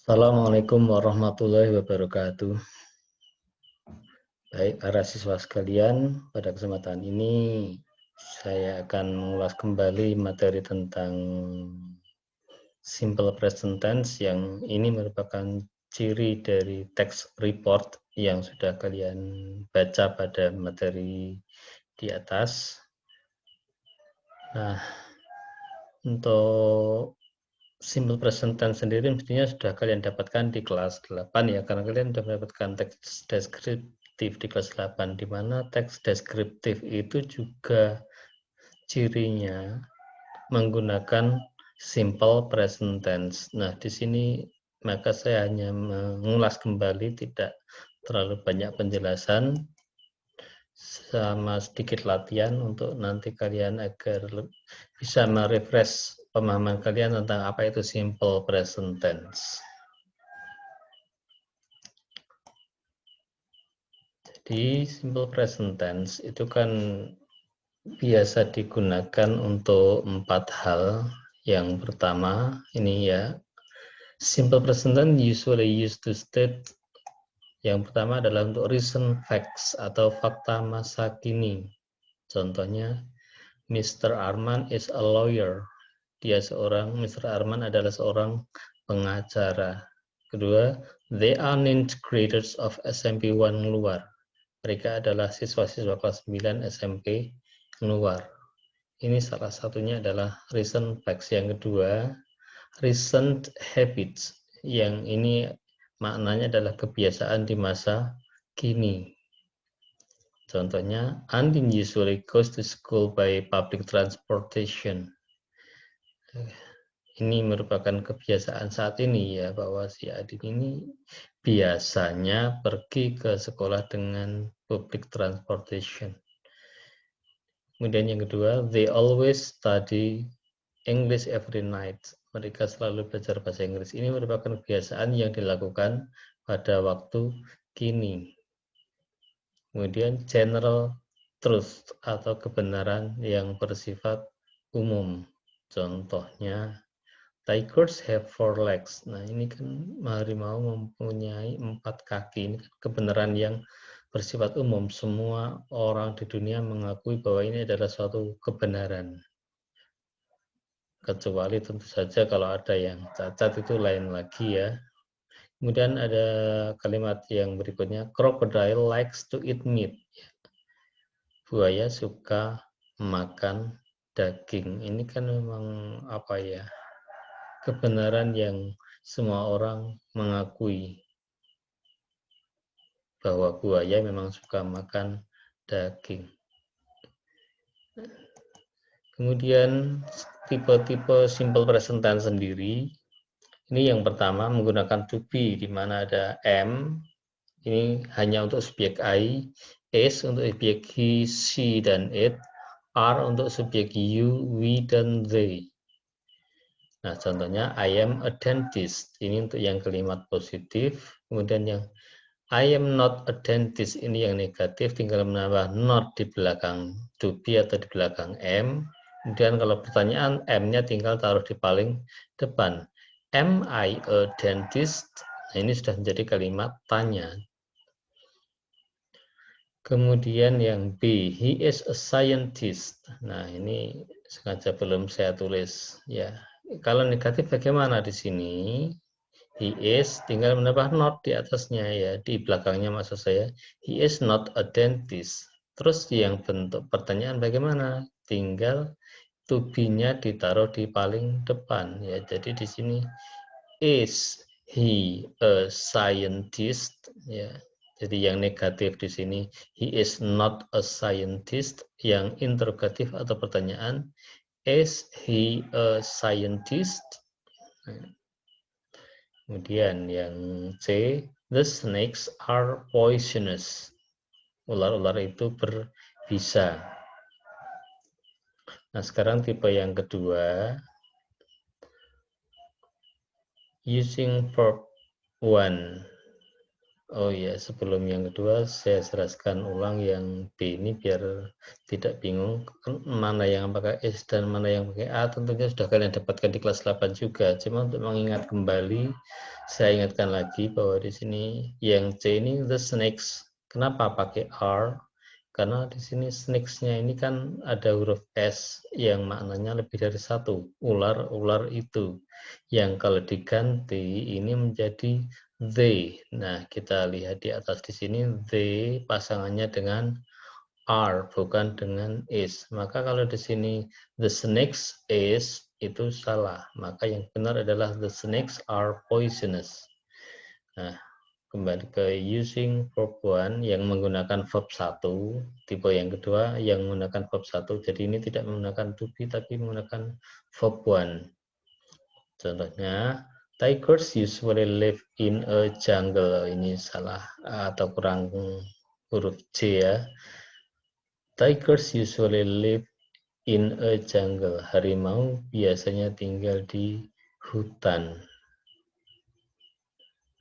Assalamualaikum warahmatullahi wabarakatuh. Baik, para siswa sekalian, pada kesempatan ini saya akan mengulas kembali materi tentang simple present tense yang ini merupakan ciri dari text report yang sudah kalian baca pada materi di atas. Nah, untuk simple present tense sendiri mestinya sudah kalian dapatkan di kelas 8 ya, karena kalian sudah mendapatkan teks deskriptif di kelas 8, di mana teks deskriptif itu juga cirinya menggunakan simple present tense. Nah, di sini maka saya hanya mengulas kembali, tidak terlalu banyak penjelasan, sama sedikit latihan untuk nanti kalian agar bisa merefresh pemahaman kalian tentang apa itu simple present tense. Jadi simple present tense itu kan biasa digunakan untuk 4 hal. Yang pertama ini ya, simple present tense usually used to state. Yang pertama adalah untuk recent facts atau fakta masa kini. Contohnya, Mr. Arman is a lawyer. Mr. Arman adalah seorang pengacara. Kedua, they are ninth graders of SMP 1 Luar. Mereka adalah siswa-siswa kelas 9 SMP Luar. Ini salah satunya adalah recent facts. Yang kedua, recent habits. Yang ini maknanya adalah kebiasaan di masa kini. Contohnya, Andin usually goes to school by public transportation. Ini merupakan kebiasaan saat ini ya, bahwa si Adin ini biasanya pergi ke sekolah dengan public transportation. Kemudian yang kedua, they always study English every night. Mereka selalu belajar bahasa Inggris. Ini merupakan kebiasaan yang dilakukan pada waktu kini. Kemudian general truth atau kebenaran yang bersifat umum. Contohnya, tigers have 4 legs. Nah, ini kan harimau mempunyai 4 kaki. Ini kan kebenaran yang bersifat umum. Semua orang di dunia mengakui bahwa ini adalah suatu kebenaran. Kecuali tentu saja kalau ada yang cacat, itu lain lagi ya. Kemudian ada kalimat yang berikutnya, crocodile likes to eat meat. Buaya suka makan daging. Ini kan memang apa ya, kebenaran yang semua orang mengakui bahwa buaya memang suka makan daging. Kemudian tipe-tipe simple present tense sendiri, ini yang pertama menggunakan to be, di mana ada am, ini hanya untuk subjek I, is untuk subjek he, she, dan it, are untuk subjek you, we, dan they. Nah, contohnya I am a dentist, ini untuk yang kalimat positif. Kemudian yang I am not a dentist, ini yang negatif, tinggal menambah not di belakang to be atau di belakang am. Kemudian kalau pertanyaan, am-nya tinggal taruh di paling depan. Am I a dentist? Nah, ini sudah menjadi kalimat tanya. Kemudian yang B, he is a scientist. Nah, ini sengaja belum saya tulis ya. Kalau negatif bagaimana di sini? He is, tinggal menambah not di atasnya ya, di belakangnya maksud saya. He is not a dentist. Terus yang bentuk pertanyaan bagaimana? Tinggal to be-nya ditaruh di paling depan ya. Jadi di sini is he a scientist ya. Jadi yang negatif di sini he is not a scientist. Yang interrogatif atau pertanyaan, is he a scientist? Kemudian yang C, the snakes are poisonous. Ular-ular itu berbisa. Nah, sekarang tipe yang kedua, using verb one. Oh ya, sebelum yang kedua saya jelaskan ulang yang B ini biar tidak bingung mana yang pakai S dan mana yang pakai A. Tentunya sudah kalian dapatkan di kelas 8 juga. Cuma untuk mengingat kembali, saya ingatkan lagi bahwa di sini yang C ini the snakes. Kenapa pakai R? Karena di sini snakes-nya ini kan ada huruf S yang maknanya lebih dari satu. Ular-ular itu. Yang kalau diganti ini menjadi they. Nah, kita lihat di atas di sini they pasangannya dengan are bukan dengan is. Maka kalau di sini the snakes is itu salah. Maka yang benar adalah the snakes are poisonous. Nah, kembali ke using verb one yang menggunakan verb 1, tipe yang kedua yang menggunakan verb 1. Jadi ini tidak menggunakan to be tapi menggunakan verb one. Contohnya, tigers usually live in a jungle. Ini salah atau kurang huruf C ya. Tigers usually live in a jungle. Harimau biasanya tinggal di hutan.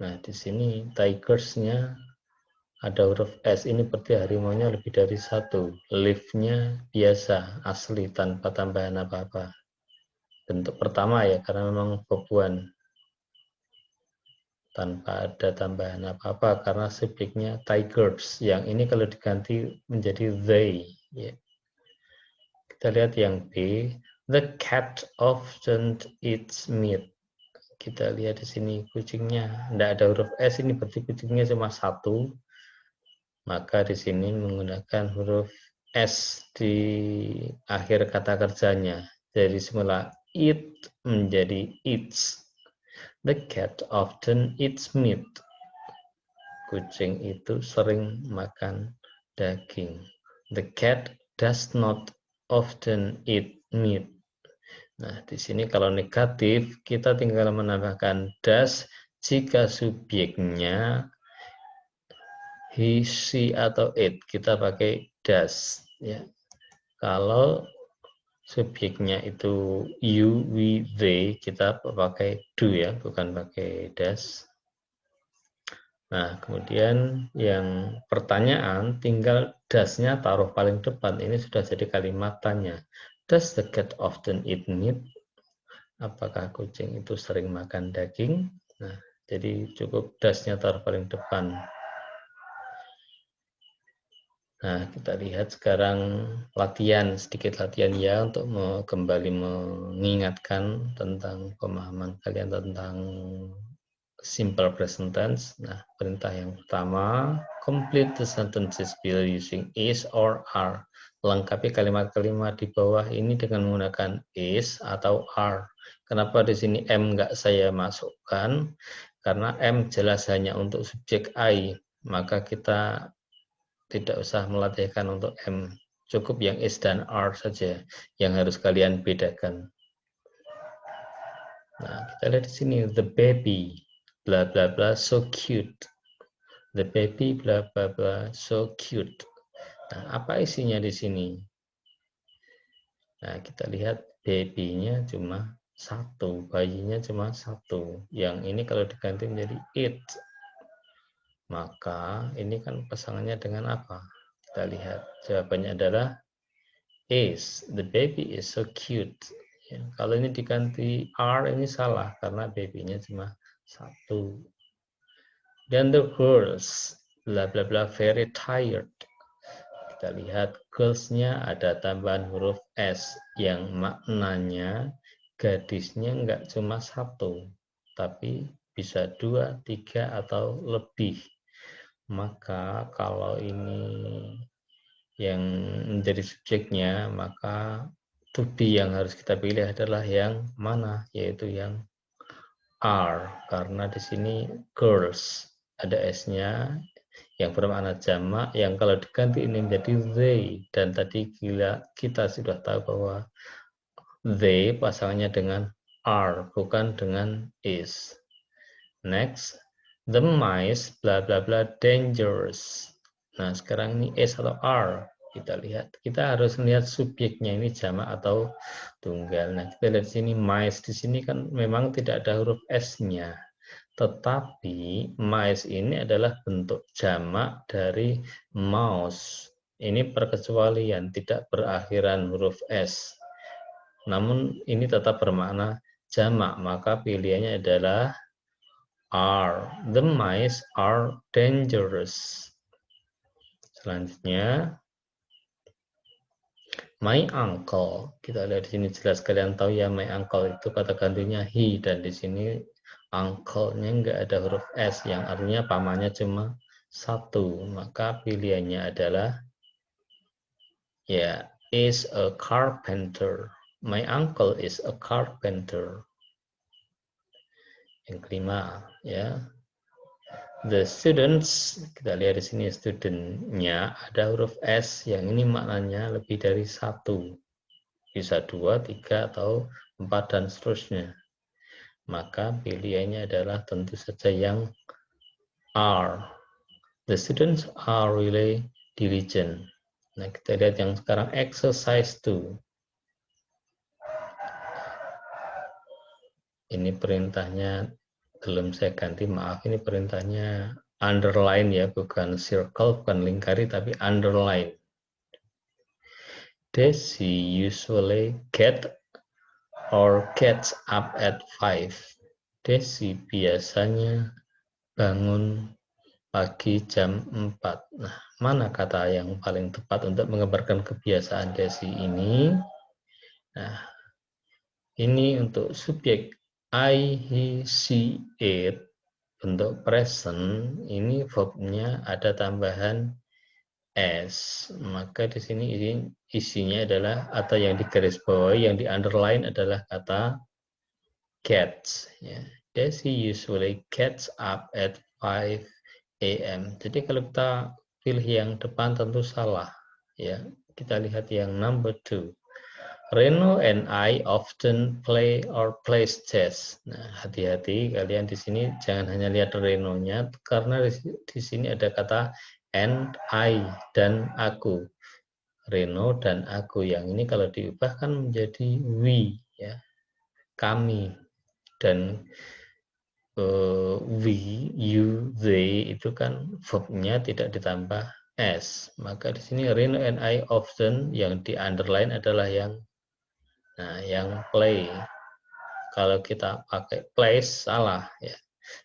Nah, di sini tigers-nya ada huruf S. Ini berarti harimaunya lebih dari satu. Live-nya biasa, asli, tanpa tambahan apa-apa. Bentuk pertama ya, karena memang verb one. Tanpa ada tambahan apa-apa karena subjeknya tigers. Yang ini kalau diganti menjadi they. Ya. Kita lihat yang B. The cat often eats meat. Kita lihat di sini kucingnya. Tidak ada huruf S, ini berarti kucingnya cuma satu. Maka di sini menggunakan huruf S di akhir kata kerjanya. Jadi semula eat menjadi eats. The cat often eats meat. Kucing itu sering makan daging. The cat does not often eat meat. Nah, di sini kalau negatif, kita tinggal menambahkan does jika subjeknya he, she, atau it. Kita pakai does. Ya. Kalau subjeknya itu you, we, they, kita pakai do ya, bukan pakai does. Nah, kemudian yang pertanyaan tinggal does-nya taruh paling depan. Ini sudah jadi kalimat tanya. Does the cat often eat meat? Apakah kucing itu sering makan daging? Nah, jadi cukup does-nya taruh paling depan. Nah, kita lihat sekarang latihan, sedikit latihan ya untuk kembali mengingatkan tentang pemahaman kalian tentang simple present tense. Nah, perintah yang pertama, complete the sentences below using is or are. Lengkapi kalimat-kalimat di bawah ini dengan menggunakan is atau are. Kenapa di sini M nggak saya masukkan? Karena M jelas hanya untuk subjek I. Maka kita tidak usah melatihkan untuk M. Cukup yang is dan are saja yang harus kalian bedakan. Nah, kita lihat di sini the baby bla bla bla so cute. The baby bla bla bla so cute. Nah, apa isinya di sini? Nah, kita lihat baby-nya cuma satu, bayinya cuma satu. Yang ini kalau diganti menjadi it, maka ini kan pasangannya dengan apa? Kita lihat jawabannya adalah is. The baby is so cute. Ya, kalau ini diganti are ini salah karena baby-nya cuma satu. Dan the girls bla bla bla very tired. Kita lihat girls-nya ada tambahan huruf S yang maknanya gadisnya enggak cuma satu, tapi bisa 2, 3, atau lebih. Maka kalau ini yang menjadi subjeknya, maka to be yang harus kita pilih adalah yang mana, yaitu yang are, karena di sini girls ada S-nya yang bermakna jamak, yang kalau diganti ini menjadi they, dan tadi kita sudah tahu bahwa they pasangannya dengan are, bukan dengan is. Next, the mice bla bla bla dangerous. Nah, sekarang ini is atau are, kita lihat. Kita harus melihat subjeknya ini jamak atau tunggal. Nah, kita lihat sini mice di sini kan memang tidak ada huruf S-nya. Tetapi mice ini adalah bentuk jamak dari mouse. Ini perkecualian, tidak berakhiran huruf S. Namun ini tetap bermakna jamak, maka pilihannya adalah are. The mice are dangerous. Selanjutnya, my uncle. Kita lihat di sini jelas, kalian tahu ya, my uncle itu kata gantinya he, dan di sini uncle-nya nggak ada huruf S, yang artinya pamannya cuma satu. Maka pilihannya adalah ya, is a carpenter. My uncle is a carpenter. Yang kelima, ya. The students, kita lihat di sini student-nya ada huruf S, yang ini maknanya lebih dari satu. Bisa 2, 3, atau 4, dan seterusnya. Maka pilihannya adalah tentu saja yang are. The students are really diligent. Nah, kita lihat yang sekarang exercise 2. Ini perintahnya belum saya ganti, maaf, ini perintahnya underline ya, bukan circle, bukan lingkari, tapi underline. Desi usually get or gets up at 5. Desi biasanya bangun pagi jam 4. Nah, mana kata yang paling tepat untuk menggambarkan kebiasaan Desi ini? Nah, ini untuk subjek I, he, she, it, bentuk present, ini verbnya ada tambahan S. Maka di sini isinya adalah, atau yang digarisbawahi, yang di underline adalah kata gets. Ya. Desi usually gets up at 5 a.m. Jadi kalau kita pilih yang depan tentu salah. Ya, kita lihat yang number 2. Reno and I often play or plays chess. Nah, hati-hati kalian di sini jangan hanya lihat Reno-nya, karena di sini ada kata and I, dan aku. Reno dan aku, yang ini kalau diubah kan menjadi we, ya, kami. Dan we, you, they itu kan verbnya tidak ditambah s. Maka di sini Reno and I often, yang di underline adalah yang play. Kalau kita pakai plays salah ya.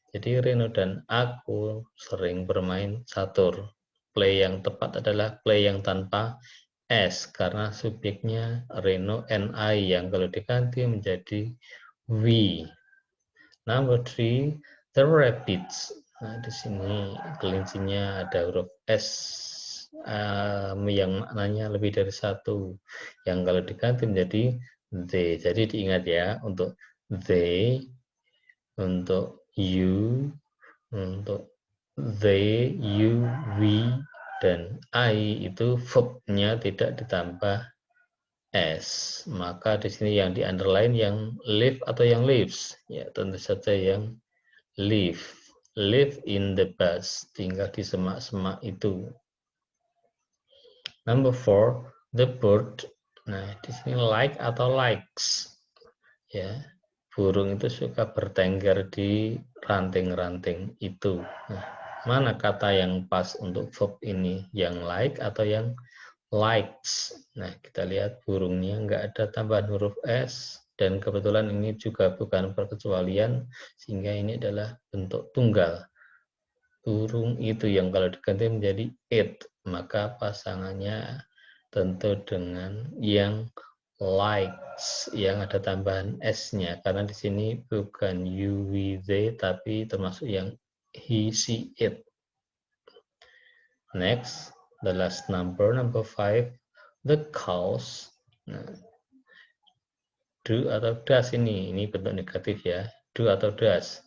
Jadi Reno dan aku sering bermain catur. Play yang tepat adalah play yang tanpa s, karena subjeknya Reno and I, yang kalau diganti menjadi we. Number 3, the rabbits. Nah, di sini kelincinya ada huruf S yang maknanya lebih dari satu, yang kalau diganti menjadi they. Jadi diingat ya, untuk they, untuk you, untuk they, you, we, dan I itu verbnya tidak ditambah S. Maka di sini yang di underline yang live atau yang lives, ya tentu saja yang live. Live in the bus, tinggal di semak-semak itu. Number 4, the bird. Nah, di sini like atau likes. Ya, burung itu suka bertengger di ranting-ranting itu. Nah, mana kata yang pas untuk verb ini? Yang like atau yang likes? Nah, kita lihat burungnya nggak ada tambahan huruf S, dan kebetulan ini juga bukan perkecualian, sehingga ini adalah bentuk tunggal. Burung itu, yang kalau diganti menjadi it, maka pasangannya tentu dengan yang likes, yang ada tambahan S-nya, karena di sini bukan you, we, they, tapi termasuk yang he, she, it. Next, the last number 5, the cows. Nah, do atau does ini bentuk negatif ya, do atau does.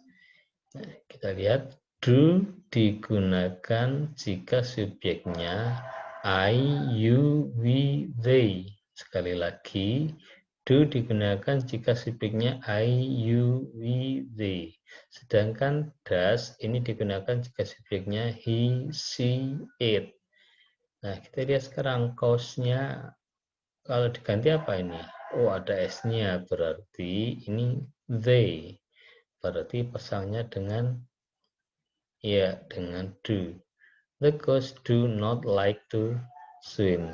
Nah, kita lihat, do digunakan jika subjeknya I, you, we, they. Sekali lagi, do digunakan jika subjeknya I, you, we, they. Sedangkan does ini digunakan jika subjeknya he, she, it. Nah, kita lihat sekarang cause-nya kalau diganti apa ini? Oh, ada S-nya, berarti ini they. berarti pasangnya dengan ya, dengan do. The ghosts do not like to swim.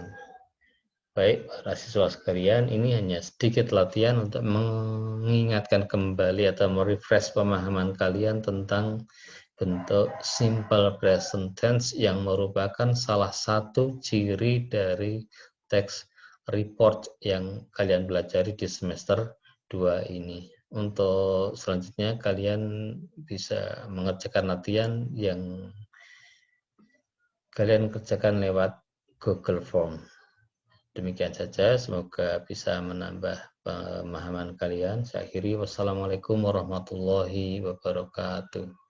Baik, para siswa sekalian, ini hanya sedikit latihan untuk mengingatkan kembali atau merefresh pemahaman kalian tentang bentuk simple present tense yang merupakan salah satu ciri dari teks report yang kalian pelajari di semester 2 ini. Untuk selanjutnya kalian bisa mengerjakan latihan yang kalian kerjakan lewat Google Form. Demikian saja, semoga bisa menambah pemahaman kalian. Saya akhiri, wassalamualaikum warahmatullahi wabarakatuh.